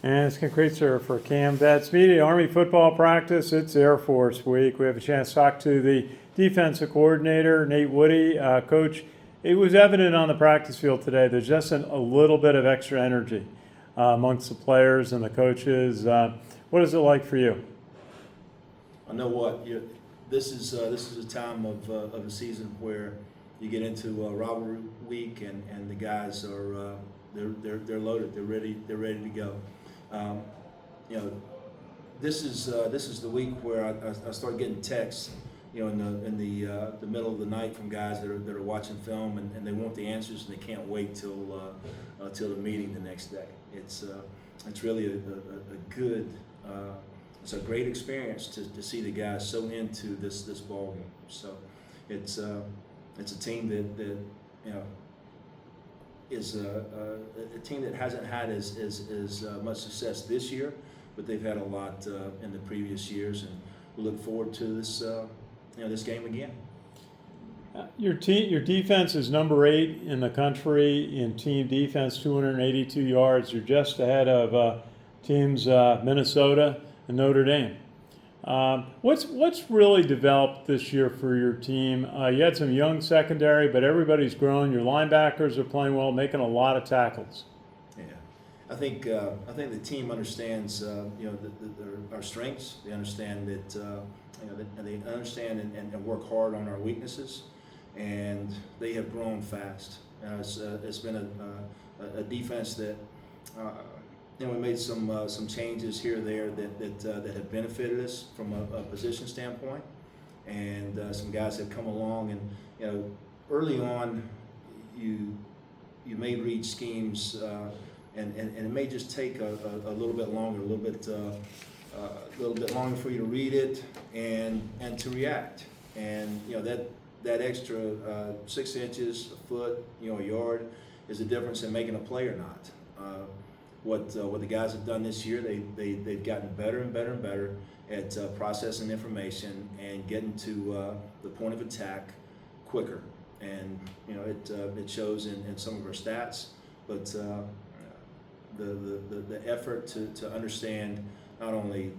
And it's Ken Kraetzer for CaMMVetsMedia. Army football practice, it's Air Force week. We have a chance to talk to the defensive coordinator, Nate Woody. Coach, it was evident on the practice field today there's just a little bit of extra energy amongst the players and the coaches. What is it like for you? I know what this is a time of the season where you get into rivalry week, and the guys are they're loaded. They're ready to go. This is the week where I start getting texts, in the middle of the night from guys that are watching film, and they want the answers, and they can't wait till the meeting the next day. It's really a good. It's a great experience to see the guys so into this ball game. So it's a team that is a team that hasn't had as much success this year, but they've had a lot in the previous years, and we look forward to this game again. Your defense is number 8 in the country in team defense, 282 yards. You're just ahead of teams Minnesota and Notre Dame. What's really developed this year for your team? You had some young secondary, but everybody's grown. Your linebackers are playing well, making a lot of tackles. Yeah, I think the team understands our strengths. They understand that they understand and work hard on our weaknesses, and they have grown fast. It's been a defense that. We made some changes here or there that have benefited us from a position standpoint, and some guys have come along. And early on, you may read schemes, and it may just take a little bit longer, a little bit longer for you to read it and to react. And that extra 6 inches, a foot, a yard is the difference in making a play or not. What the guys have done this year, they've gotten better and better and better at processing information and getting to the point of attack quicker. And it shows in some of our stats, but the effort to understand not only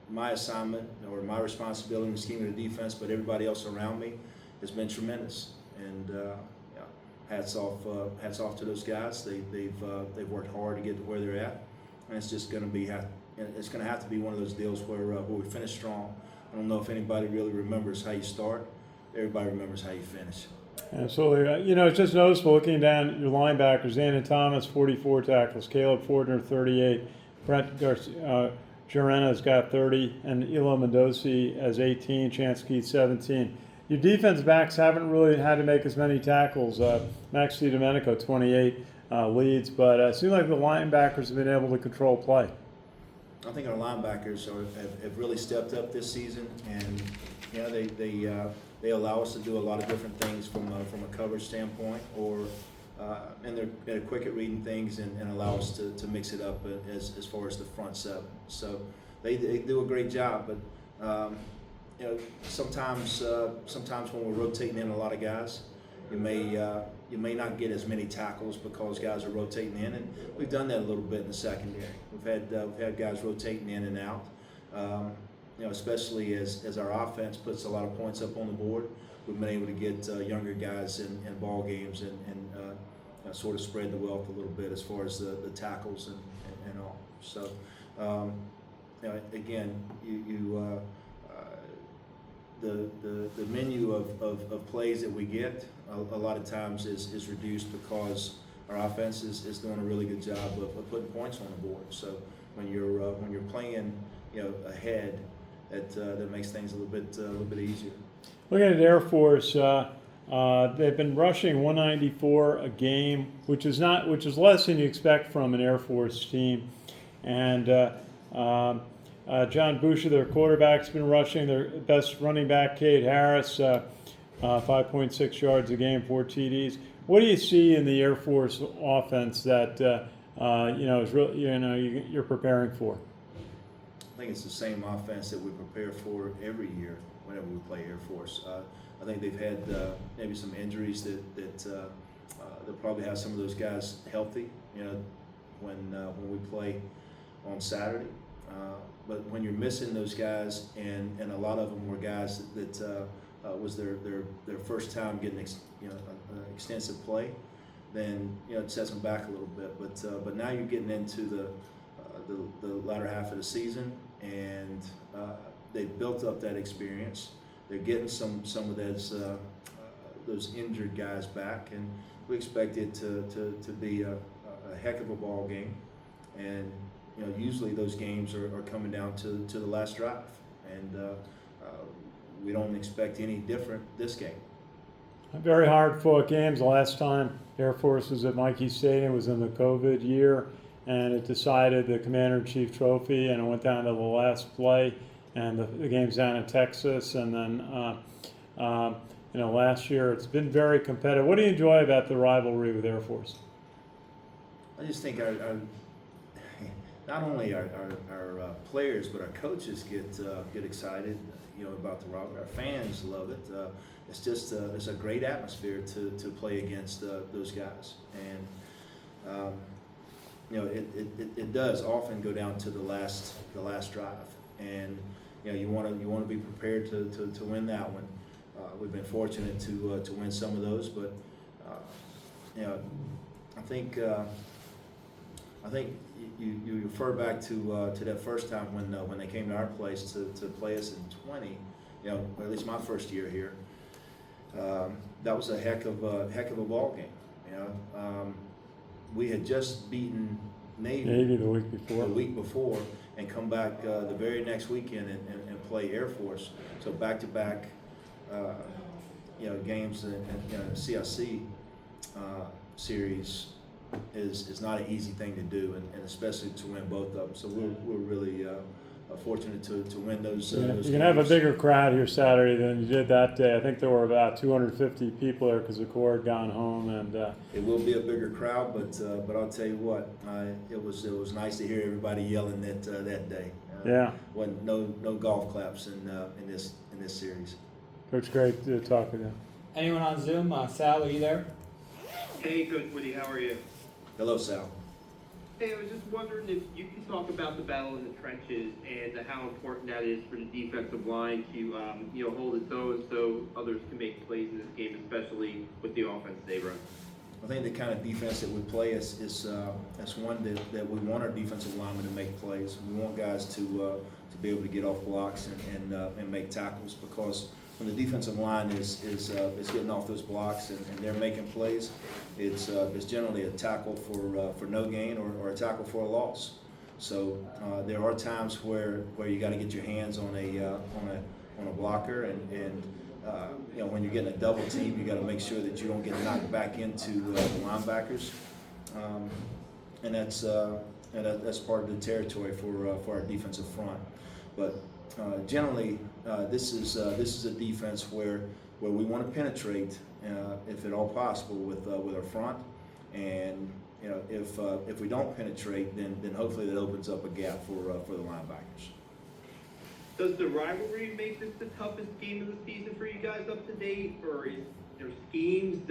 my assignment or my responsibility in the scheme of the defense, but everybody else around me has been tremendous. And hats off to those guys. They've worked hard to get to where they're at, and it's just going to have to be one of those deals where we finish strong. I don't know if anybody really remembers how you start. Everybody remembers how you finish. Absolutely. It's just noticeable looking down at your linebackers. Anna Thomas, 44 tackles. Caleb Fortner, 38. Brent Jarrena's got 30, and Elo Mendoza has 18. Chance Keith, 17. Your defense backs haven't really had to make as many tackles. Max DiDomenico, 28 leads, but it seems like the linebackers have been able to control play. I think our linebackers have really stepped up this season, and they allow us to do a lot of different things from a coverage standpoint, and they're quick at reading things and allow us to mix it up as far as the front seven. So they do a great job, but. Sometimes when we're rotating in a lot of guys, you may not get as many tackles because guys are rotating in, and we've done that a little bit in the secondary. We've had guys rotating in and out. Especially as our offense puts a lot of points up on the board, we've been able to get younger guys in ball games and sort of spread the wealth a little bit as far as the tackles and all. So again, the menu of plays that we get a lot of times is reduced because our offense is doing a really good job of putting points on the board. So when you're playing ahead, that makes things a little bit easier. Looking at Air Force, they've been rushing 194 a game, which is less than you expect from an Air Force team, and John Boucher, their quarterback's been rushing. Their best running back, Cade Harris, 5.6 yards a game, 4 TDs. What do you see in the Air Force offense that is really, you're preparing for? I think it's the same offense that we prepare for every year whenever we play Air Force. I think they've had maybe some injuries that they'll probably have some of those guys healthy. When we play on Saturday. But when you're missing those guys, and a lot of them were guys that was their first time getting extensive play, then it sets them back a little bit. But now you're getting into the latter half of the season, and they've built up that experience. They're getting some of those injured guys back, and we expect it to be a heck of a ball game. And usually those games are coming down to the last drive, and we don't expect any different this game. Very hard fought games. The last time Air Force was at Mikey Stadium was in the COVID year, and it decided the Commander-in-Chief Trophy, and it went down to the last play, and the game's down in Texas. And then last year it's been very competitive. What do you enjoy about the rivalry with Air Force? I just think our not only our players, but our coaches get excited, about the rivalry. Our fans love it. It's just it's a great atmosphere to play against those guys, and it does often go down to the last drive, and you want to be prepared to win that one. We've been fortunate to win some of those, but I think you refer back to that first time when they came to our place to play us in 20, or at least my first year here. That was a heck of a ball game. We had just beaten Navy the week before, and come back the very next weekend and play Air Force. So back-to-back games in CIC series is not an easy thing to do, and especially to win both of them. So we're really fortunate to win those. You're those going to have a games. bigger crowd here Saturday than you did that day. I think there were about 250 people there because the Corps had gone home, and it will be a bigger crowd, but I'll tell you what, it was nice to hear everybody yelling that day. Yeah. Wasn't no golf claps in this series. Coach, great to talk with you. Anyone on Zoom? Sal, are you there? Hey, Coach Woody, how are you? Hello, Sal. Hey, I was just wondering if you can talk about the battle in the trenches and how important that is for the defensive line to hold its own so others can make plays in this game, especially with the offense they run. I think the kind of defense that we play is one that we want our defensive linemen to make plays. We want guys to be able to get off blocks and make tackles, because when the defensive line is getting off those blocks and they're making plays, it's generally a tackle for no gain or a tackle for a loss. So there are times where you got to get your hands on a blocker, and when you're getting a double team, you got to make sure that you don't get knocked back into the linebackers, and that's part of the territory for our defensive front. But generally, this is a defense where we want to penetrate, if at all possible, with our front, and if we don't penetrate, then hopefully that opens up a gap for the linebackers. Does the rivalry make this the toughest game of the season for you guys up to date, or is there schemes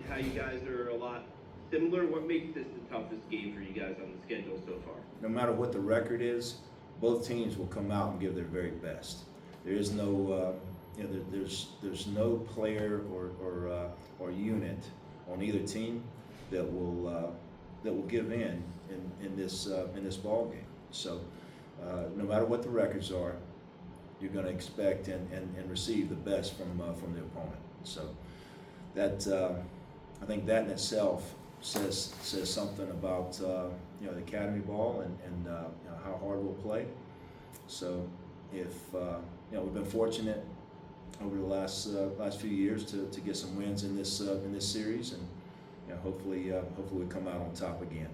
how you guys are a lot similar? What makes this the toughest game for you guys on the schedule so far? No matter what the record is, both teams will come out and give their very best. There is no, there's no player or unit on either team that will give in this ball game. So no matter what the records are, you're going to expect and receive the best from the opponent. So that I think that in itself says something about the academy ball and how hard we'll play. So if we've been fortunate over the last few years to get some wins in this series, and hopefully we come out on top again.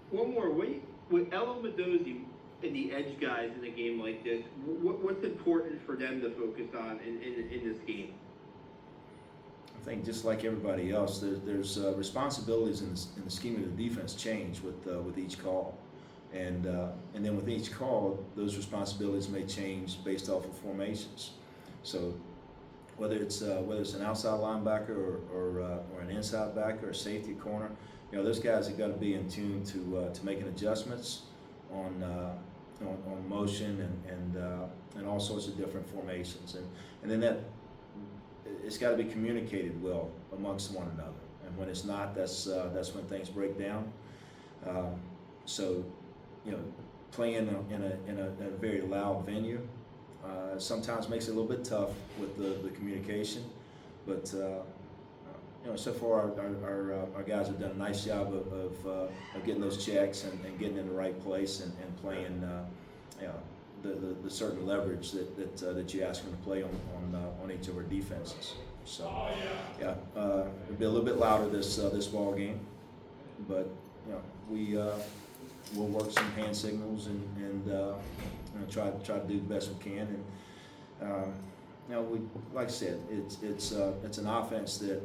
One more. With Elo Mendoza and the edge guys in a game like this, what's important for them to focus on in this game? I think just like everybody else, there's responsibilities in the scheme of the defense change with each call, and then with each call, those responsibilities may change based off of formations. So whether it's an outside linebacker or an inside backer or a safety corner, those guys have got to be in tune to making adjustments on motion and all sorts of different formations, and then that it's got to be communicated well amongst one another. And when it's not, that's when things break down. So, you know, playing in a very loud venue sometimes makes it a little bit tough with the communication, but you know, so far our guys have done a nice job of getting those checks and getting in the right place and playing you know, the certain leverage that you ask them to play on each of our defenses. So yeah, it'll be a little bit louder this ball game, but you know, we'll work some hand signals and you know, try to do the best we can. And you know, like I said, it's an offense that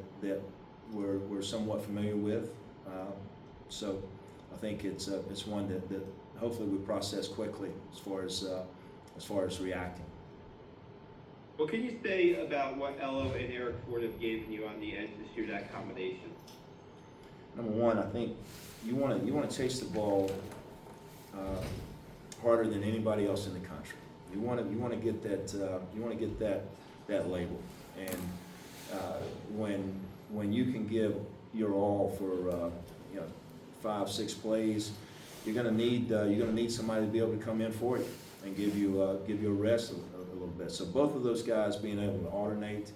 we're somewhat familiar with. So I think it's one that hopefully we process quickly as far as reacting. What can you say about what Ello and Eric Ford have given you on the edge this year, that combination? Number one, I think you want to chase the ball harder than anybody else in the country. You want to get that label, and when you can give your all for you know, 5-6 plays, you're gonna need somebody to be able to come in for you and give you a rest a little bit. So both of those guys being able to alternate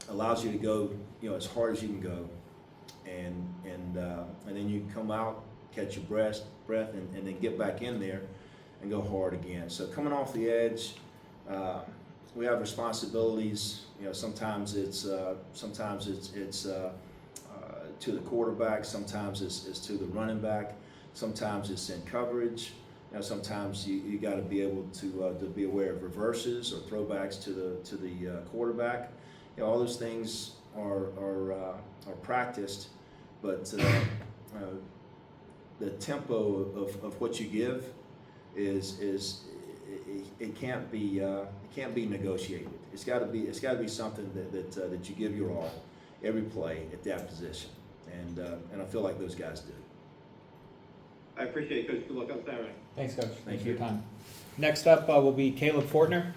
allows you to go, you know, as hard as you can go, and then you come out, catch your breath, and then get back in there and go hard again. So coming off the edge, we have responsibilities. You know, sometimes it's to the quarterback, sometimes it's to the running back, sometimes it's in coverage. You know, sometimes you got to be able to be aware of reverses or throwbacks to the quarterback. You know, all those things are practiced, but the tempo of what you give is it can't be negotiated. It's got to be something that you give your all every play at that position, and I feel like those guys do. I appreciate it, Coach. Good luck on Saturday. Thanks, Coach. Thank For your you. time. Next up will be Caleb Fortner.